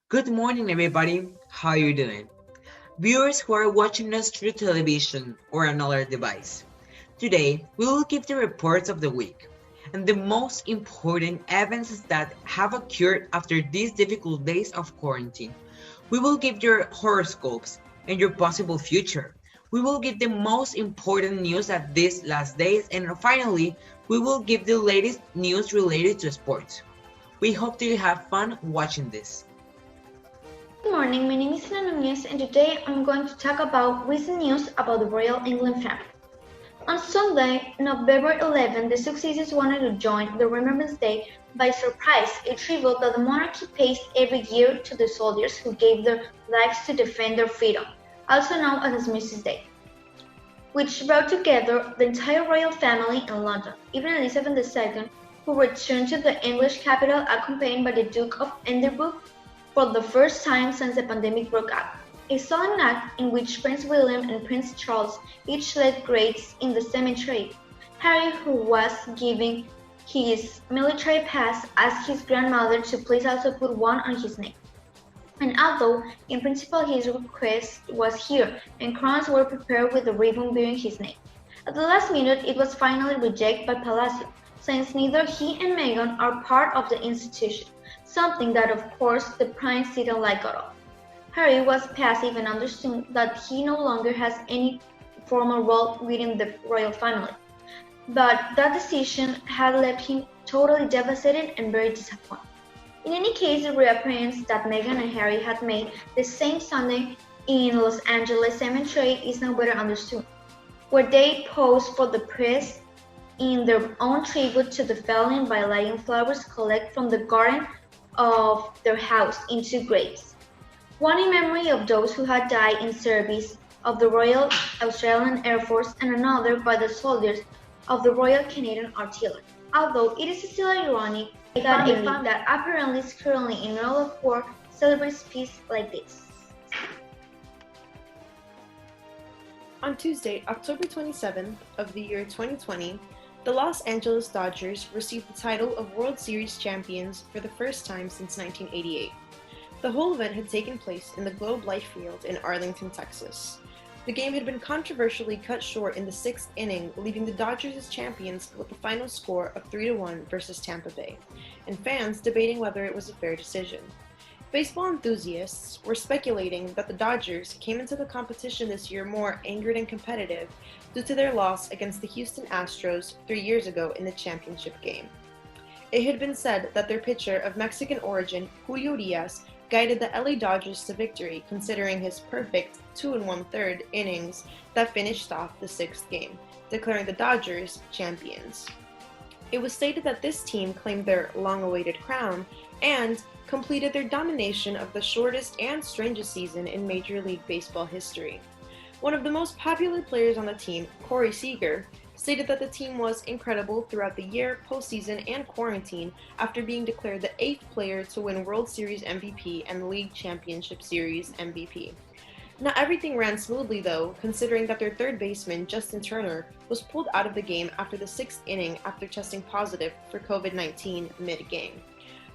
Good morning, everybody. How are you doing? Viewers who are watching us through television or another device. Today, we will give the reports of the week and the most important events that have occurred after these difficult days of quarantine. We will give your horoscopes and your possible future. We will give the most important news at these last days, and finally, we will give the latest news related to sports. We hope you have fun watching this. Good morning, my name is Hannah Nunez and today I'm going to talk about recent news about the Royal England family. On Sunday, November 11, the successors wanted to join the Remembrance Day by surprise, a tribute that the monarchy pays every year to the soldiers who gave their lives to defend their freedom, also known as Mrs. Day, which brought together the entire royal family in London, even Elizabeth II, who returned to the English capital accompanied by the Duke of Edinburgh for the first time since the pandemic broke out. A solemn act in which Prince William and Prince Charles each laid graves in the cemetery. Harry, who was giving his military pass, asked his grandmother to please also put one on his name. And although in principle his request was here, and crowns were prepared with a ribbon bearing his name, at the last minute it was finally rejected by Palazzo, since neither he and Meghan are part of the institution, something that of course the prince didn't like at all. Harry was passive and understood that he no longer has any formal role within the royal family, but that decision had left him totally devastated and very disappointed. In any case, the reappearance that Meghan and Harry had made the same Sunday in Los Angeles Cemetery is now better understood, where they posed for the press in their own tribute to the fallen by lighting flowers collected from the garden of their house into graves, one in memory of those who had died in service of the Royal Australian Air Force and another by the soldiers of the Royal Canadian Artillery. Although it is still ironic that a family that apparently is currently in the middle of war celebrates peace like this. On Tuesday, October 27th of the year 2020, the Los Angeles Dodgers received the title of World Series champions for the first time since 1988. The whole event had taken place in the Globe Life Field in Arlington, Texas. The game had been controversially cut short in the sixth inning, leaving the Dodgers as champions with the final score of 3-1 versus Tampa Bay, and fans debating whether it was a fair decision. Baseball enthusiasts were speculating that the Dodgers came into the competition this year more angered and competitive due to their loss against the Houston Astros 3 years ago in the championship game. It had been said that their pitcher of Mexican origin, Julio Urias, guided the LA Dodgers to victory considering his perfect 2 1/3 innings that finished off the sixth game, declaring the Dodgers champions. It was stated that this team claimed their long-awaited crown and completed their domination of the shortest and strangest season in Major League Baseball history. One of the most popular players on the team, Corey Seager, stated that the team was incredible throughout the year, postseason, and quarantine after being declared the 8th player to win World Series MVP and League Championship Series MVP. Not everything ran smoothly though, considering that their third baseman, Justin Turner, was pulled out of the game after the sixth inning after testing positive for COVID-19 mid-game.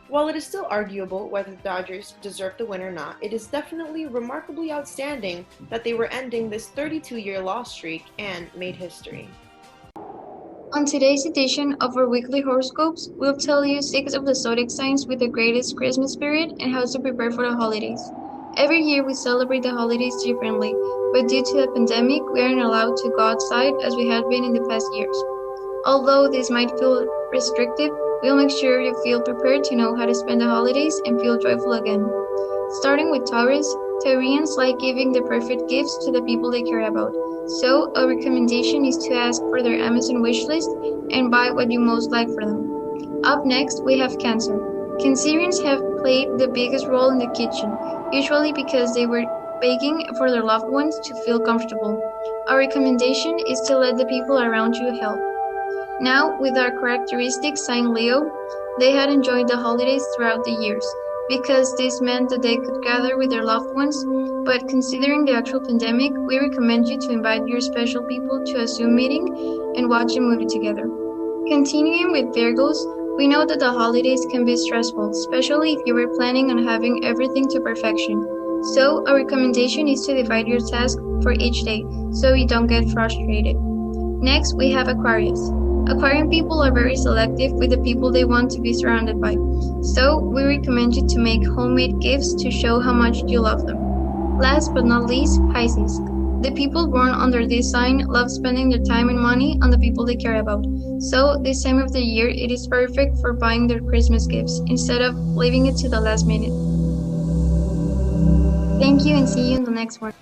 While it is still arguable whether the Dodgers deserved the win or not, it is definitely remarkably outstanding that they were ending this 32-year loss streak and made history. On today's edition of our weekly horoscopes, we'll tell you 6 of the zodiac signs with the greatest Christmas spirit and how to prepare for the holidays. Every year we celebrate the holidays differently, but due to the pandemic, we aren't allowed to go outside as we have been in the past years. Although this might feel restrictive, we'll make sure you feel prepared to know how to spend the holidays and feel joyful again. Starting with Taurus, Taurians like giving the perfect gifts to the people they care about. So, a recommendation is to ask for their Amazon wishlist and buy what you most like for them. Up next, we have Cancer. Cancerians have played the biggest role in the kitchen, usually because they were baking for their loved ones to feel comfortable. Our recommendation is to let the people around you help. Now, with our characteristic sign Leo, they had enjoyed the holidays throughout the years, because this meant that they could gather with their loved ones, but considering the actual pandemic, we recommend you to invite your special people to a Zoom meeting and watch a movie together. Continuing with Virgos, We know that the holidays can be stressful, especially if you were planning on having everything to perfection. So, our recommendation is to divide your task for each day so you don't get frustrated. Next, we have Aquarius. Aquarian people are very selective with the people they want to be surrounded by, so we recommend you to make homemade gifts to show how much you love them. Last but not least, Pisces. The people born under this sign love spending their time and money on the people they care about, so this time of the year it is perfect for buying their Christmas gifts instead of leaving it to the last minute. Thank you and see you in the next one.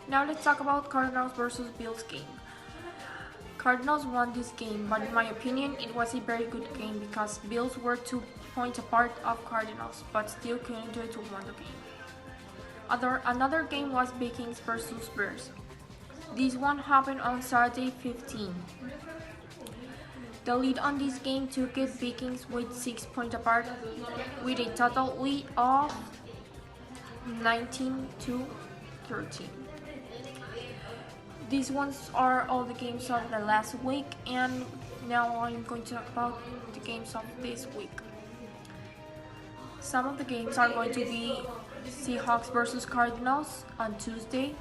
Now let's talk about Cardinals versus Bills game. Cardinals won this game, but in my opinion, it was a very good game because Bills were 2 points apart of Cardinals, but still couldn't do it to win the game. Another game was Vikings versus Bears. This one happened on Saturday 15. The lead on this game took it Vikings with 6 points apart, with a total lead of 19 to 13. These ones are all the games of the last week, and now I'm going to talk about the games of this week. Some of the games are going to be Seahawks versus Cardinals on Tuesday,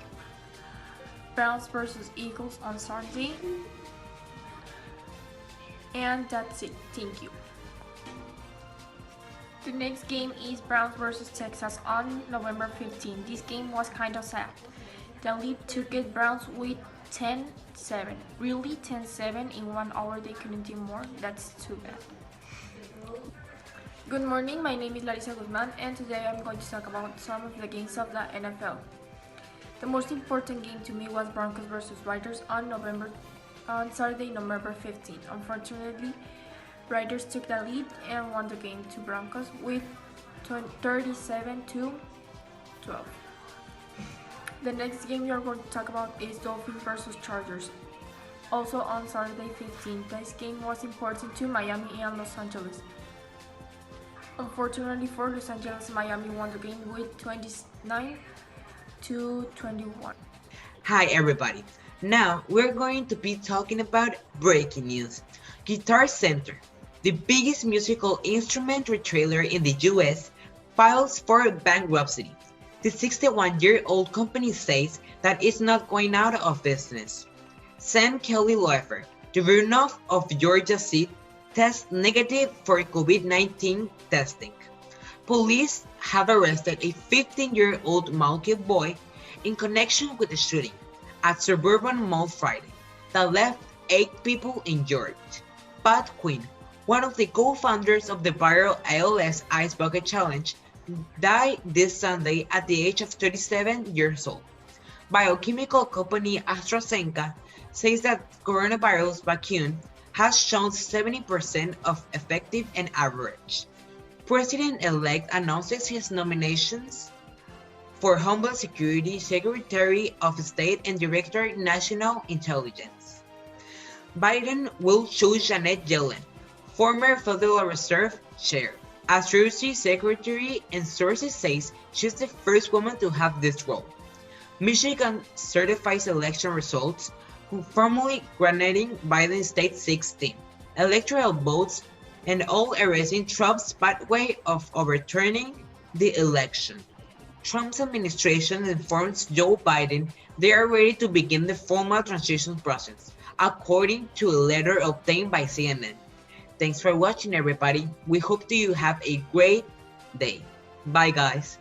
Browns versus Eagles on Sunday, and that's it. Thank you. The next game is Browns versus Texas on November 15. This game was kind of sad. The lead took it Browns with 10-7. Really 10-7 in 1 hour they couldn't do more. That's too bad. Good morning, my name is Larissa Guzman and today I'm going to talk about some of the games of the NFL. The most important game to me was Broncos versus Raiders on Saturday, November 15. Unfortunately, Raiders took the lead and won the game to Broncos with 37-12. The next game we are going to talk about is Dolphins versus Chargers. Also on Saturday 15, this game was important to Miami and Los Angeles. Unfortunately for Los Angeles, Miami won the game with 29-21. Hi everybody. Now we're going to be talking about breaking news. Guitar Center, the biggest musical instrument retailer in the US, files for bankruptcy. The 61-year-old company says that it's not going out of business. Sam Kelly Loeffler, the runoff of Georgia seat, tests negative for COVID-19 testing. Police have arrested a 15-year-old Milwaukee boy in connection with the shooting at Suburban Mall Friday that left 8 people injured. Pat Quinn, one of the co-founders of the viral ALS Ice Bucket Challenge, died this Sunday at the age of 37 years old. Biochemical company AstraZeneca says that coronavirus vaccine has shown 70% of effective and average. President-elect announces his nominations for Homeland Security, Secretary of State, and Director of National Intelligence. Biden will choose Janet Yellen, former Federal Reserve Chair, as Treasury Secretary, and sources say she's the first woman to have this role. Michigan certifies election results, formally granting Biden's state 16 electoral votes and all erasing Trump's pathway of overturning the election. Trump's administration informs Joe Biden they are ready to begin the formal transition process, according to a letter obtained by CNN. Thanks for watching everybody. We hope you have a great day. Bye guys.